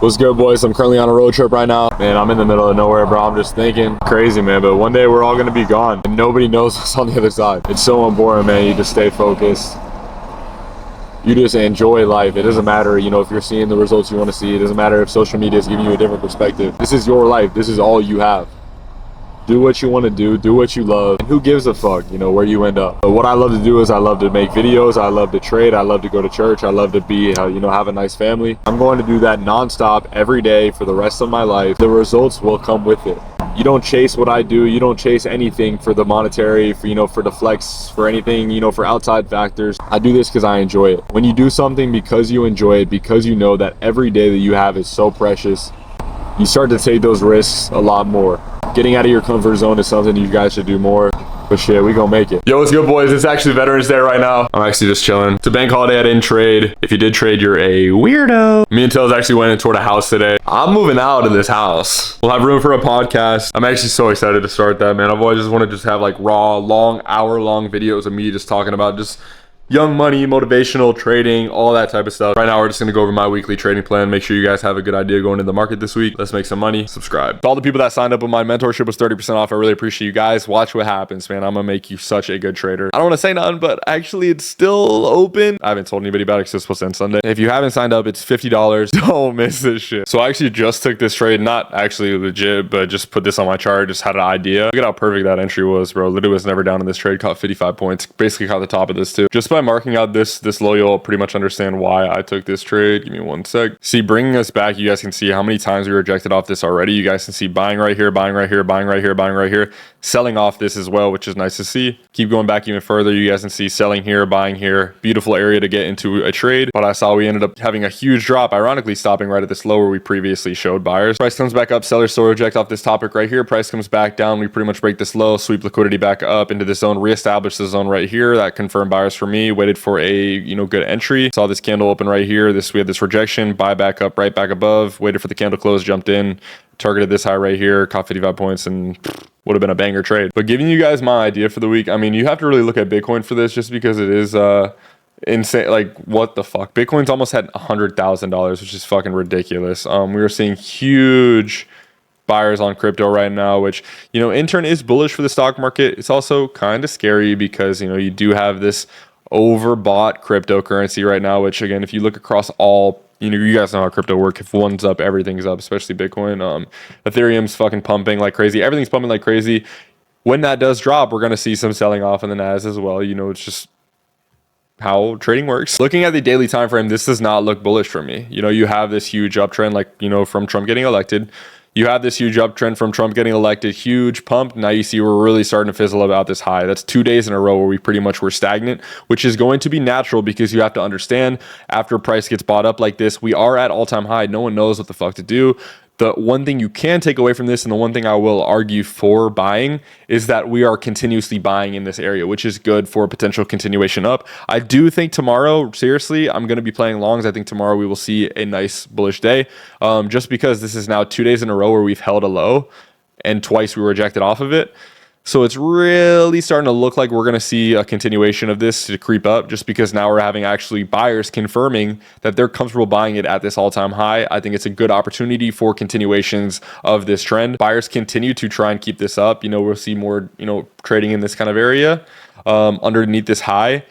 What's good, boys? I'm currently on a road trip right now. Man, I'm in the middle of nowhere, bro. I'm just thinking. Crazy, man. But one day we're all gonna be gone and nobody knows what's on the other side. It's so important, man. You just stay focused. You just enjoy life. It doesn't matter, you know, if you're seeing the results you want to see. It doesn't matter if social media is giving you a different perspective. This is your life. This is all you have. Do what you want to do what you love, and who gives a fuck, you know, where you end up. But what I love to do is I love to make videos, I love to trade, I love to go to church, I love to be, you know, have a nice family. I'm going to do that nonstop every day for the rest of my life. The results will come with it. You don't chase what I do. You don't chase anything for the monetary, for, you know, for the flex, for anything, you know, for outside factors. I do this because I enjoy it. When you do something because you enjoy it, because you know that every day that you have is so precious, you start to take those risks a lot more. Getting out of your comfort zone is something you guys should do more. But shit, we gonna make it. Yo, what's good, boys? It's actually Veterans Day right now. I'm actually just chilling. It's a bank holiday. I didn't trade. If you did trade, you're a weirdo. Me and Tails actually went and toured a house today. I'm moving out of this house. We'll have room for a podcast. I'm actually so excited to start that, man. I've always just wanted to just have like raw, long, hour-long videos of me just talking about just young money, motivational trading, all that type of stuff. Right now, we're just gonna go over my weekly trading plan. Make sure you guys have a good idea going into the market this week. Let's make some money. Subscribe. To all the people that signed up with my mentorship was 30% off. I really appreciate you guys. Watch what happens, man. I'm gonna make you such a good trader. I don't wanna say nothing, but actually it's still open. I haven't told anybody about it because it's supposed to end Sunday. If you haven't signed up, it's $50. Don't miss this shit. So I actually just took this trade, not actually legit, but just put this on my chart, just had an idea. Look at how perfect that entry was, bro. Literally was never down in this trade, caught 55 points. Basically caught the top of this too. Just by marking out this low, you'll pretty much understand why I took this trade. Give me one sec. See, bringing us back, you guys can see how many times we rejected off this already. You guys can see buying right here, buying right here, buying right here, buying right here, selling off this as well, which is nice to see. Keep going back even further. You guys can see selling here, buying here. Beautiful area to get into a trade. But I saw we ended up having a huge drop, ironically stopping right at this low where we previously showed buyers. Price comes back up, sellers still reject off this topic right here. Price comes back down. We pretty much break this low, sweep liquidity back up into this zone, reestablish the zone right here. That confirmed buyers for me. Waited for a, you know, good entry. Saw this candle open right here. We had this rejection, buy back up, right back above. Waited for the candle close, jumped in, targeted this high right here, caught 55 points, and would have been a banger trade. But giving you guys my idea for the week, I mean, you have to really look at Bitcoin for this just because it is insane. Like, what the fuck? Bitcoin's almost had $100,000, which is fucking ridiculous. We were seeing huge buyers on crypto right now, which, you know, in turn is bullish for the stock market. It's also kind of scary because, you know, you do have this overbought cryptocurrency right now, which again, if you look across all, you know, you guys know how crypto work. If one's up, everything's up, especially Bitcoin. Ethereum's fucking pumping like crazy. Everything's pumping like crazy. When that does drop, we're going to see some selling off in the Nas as well. You know, it's just how trading works. Looking at the daily time frame, this does not look bullish for me. You know, you have this huge uptrend, like, you know, from Trump getting elected. You have this huge uptrend from Trump getting elected, huge pump. Now you see we're really starting to fizzle about this high. That's 2 days in a row where we pretty much were stagnant, which is going to be natural because you have to understand after price gets bought up like this, we are at all-time high. No one knows what the fuck to do. The one thing you can take away from this, and the one thing I will argue for buying, is that we are continuously buying in this area, which is good for a potential continuation up. I do think tomorrow, seriously, I'm going to be playing longs. I think tomorrow we will see a nice bullish day, just because this is now 2 days in a row where we've held a low and twice we were rejected off of it. So it's really starting to look like we're going to see a continuation of this to creep up, just because now we're having actually buyers confirming that they're comfortable buying it at this all-time high. I think it's a good opportunity for continuations of this trend. Buyers continue to try and keep this up. You know, we'll see more, you know, trading in this kind of area underneath this high.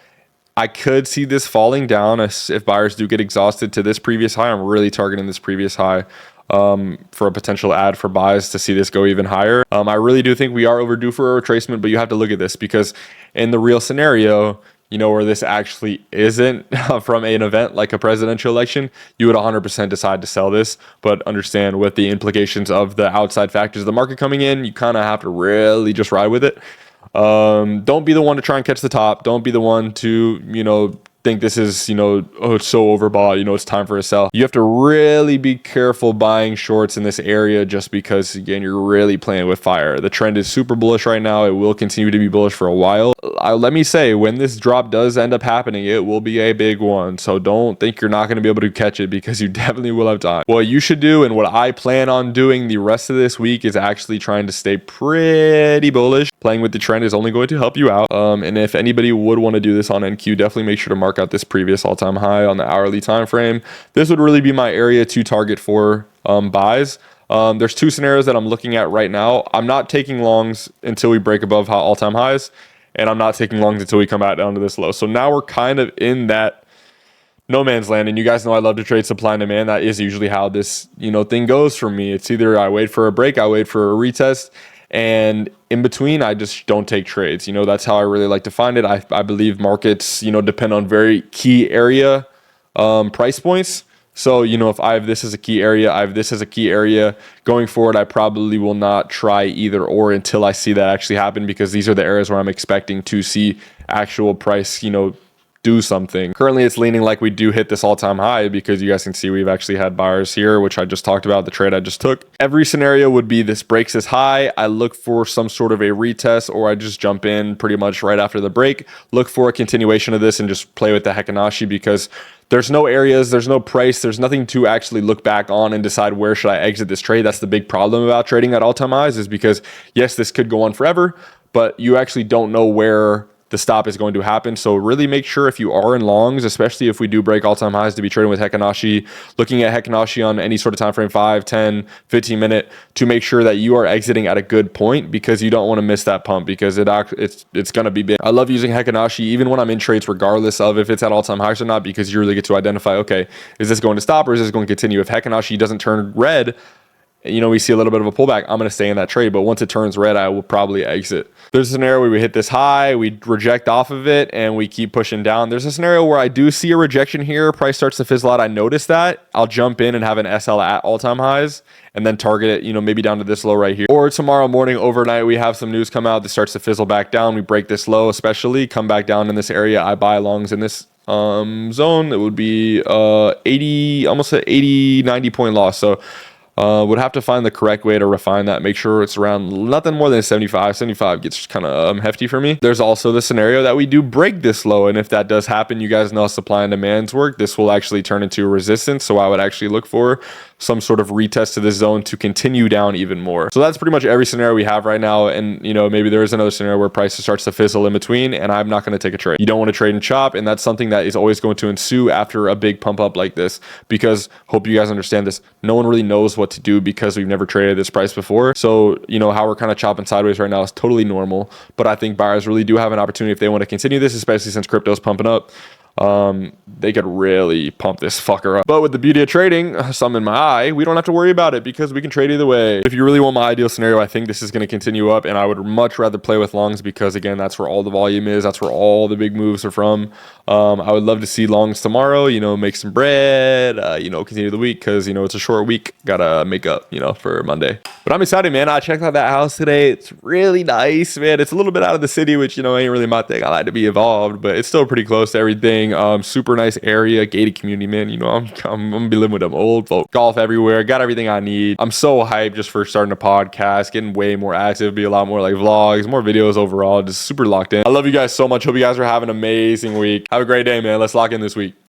I could see this falling down if buyers do get exhausted to this previous high. I'm really targeting this previous high for a potential add for buys to see this go even higher. I really do think we are overdue for a retracement, but you have to look at this because in the real scenario, you know, where this actually isn't from an event like a presidential election, you would 100% decide to sell this, but understand with the implications of the outside factors of the market coming in, you kind of have to really just ride with it. Don't be the one to try and catch the top. Don't be the one to, you know, think this is, you know, oh, it's so overbought, you know, it's time for a sell. You have to really be careful buying shorts in this area just because, again, you're really playing with fire. The trend is super bullish right now. It will continue to be bullish for a while. Let me say, when this drop does end up happening, it will be a big one. So don't think you're not going to be able to catch it because you definitely will have time. What you should do and what I plan on doing the rest of this week is actually trying to stay pretty bullish. Playing with the trend is only going to help you out. And if anybody would want to do this on NQ, definitely make sure to mark at this previous all-time high on the hourly time frame. This would really be my area to target for buys. There's two scenarios that I'm looking at right now. I'm not taking longs until we break above all-time highs, and I'm not taking longs until we come back down to this low. So now we're kind of in that no man's land, and you guys know I love to trade supply and demand. That is usually how this thing goes for me. It's either I wait for a break, I wait for a retest, and in between I just don't take trades. That's how I really like to find it. I believe markets depend on very key area price points. So if I have this as a key area, I have this as a key area going forward, I probably will not try either or until I see that actually happen, because these are the areas where I'm expecting to see actual price do something. Currently it's leaning like we do hit this all-time high, because you guys can see we've actually had buyers here, which I just talked about, the trade I just took. Every scenario would be this breaks this high, I look for some sort of a retest, or I just jump in pretty much right after the break, look for a continuation of this and just play with the Heikin-Ashi, because there's no areas, there's no price, there's nothing to actually look back on and decide where should I exit this trade. That's the big problem about trading at all-time highs, is because yes, this could go on forever, but you actually don't know where the stop is going to happen. So really make sure if you are in longs, especially if we do break all-time highs, to be trading with Heikin-Ashi, looking at Heikin-Ashi on any sort of time frame, 5, 10, 15 minute, to make sure that you are exiting at a good point, because you don't want to miss that pump, because it's going to be big. I love using Heikin-Ashi even when I'm in trades, regardless of if it's at all-time highs or not, because you really get to identify, okay, is this going to stop or is this going to continue? If Heikin-Ashi doesn't turn red, we see a little bit of a pullback, I'm going to stay in that trade. But once it turns red, I will probably exit. There's a scenario where we hit this high, we reject off of it, and we keep pushing down. There's a scenario where I do see a rejection here. Price starts to fizzle out. I notice that. I'll jump in and have an SL at all-time highs and then target it, maybe down to this low right here. Or tomorrow morning, overnight, we have some news come out that starts to fizzle back down. We break this low, especially, come back down in this area. I buy longs in this zone. It would be 80, almost an 80, 90 point loss. So would have to find the correct way to refine that, make sure it's around nothing more than 75 gets kind of hefty for me. There's also the scenario that we do break this low, and if that does happen, you guys know how supply and demands work, this will actually turn into a resistance. So I would actually look for some sort of retest to this zone to continue down even more. So that's pretty much every scenario we have right now. And maybe there is another scenario where price starts to fizzle in between, and I'm not going to take a trade. You don't want to trade and chop, and that's something that is always going to ensue after a big pump up like this, because hope you guys understand this, no one really knows what to do, because we've never traded this price before. So how we're kind of chopping sideways right now is totally normal, but I think buyers really do have an opportunity if they want to continue this, especially since crypto's pumping up. They could really pump this fucker up. But with the beauty of trading, some in my eye, we don't have to worry about it, because we can trade either way. If you really want my ideal scenario, I think this is going to continue up, and I would much rather play with longs, because again, that's where all the volume is, that's where all the big moves are from. I would love to see longs tomorrow, make some bread, continue the week, because it's a short week, gotta make up for Monday. But I'm excited, man. I checked out that house today. It's really nice, man. It's a little bit out of the city, which ain't really my thing. I like to be involved, but it's still pretty close to everything. Super nice area, gated community, man. I'm gonna be living with them old folk. Golf everywhere, got everything I need. I'm so hyped just for starting a podcast, getting way more active, be a lot more like vlogs, more videos overall, just super locked in. I love you guys so much. Hope you guys are having an amazing week. Have a great day, man. Let's lock in this week.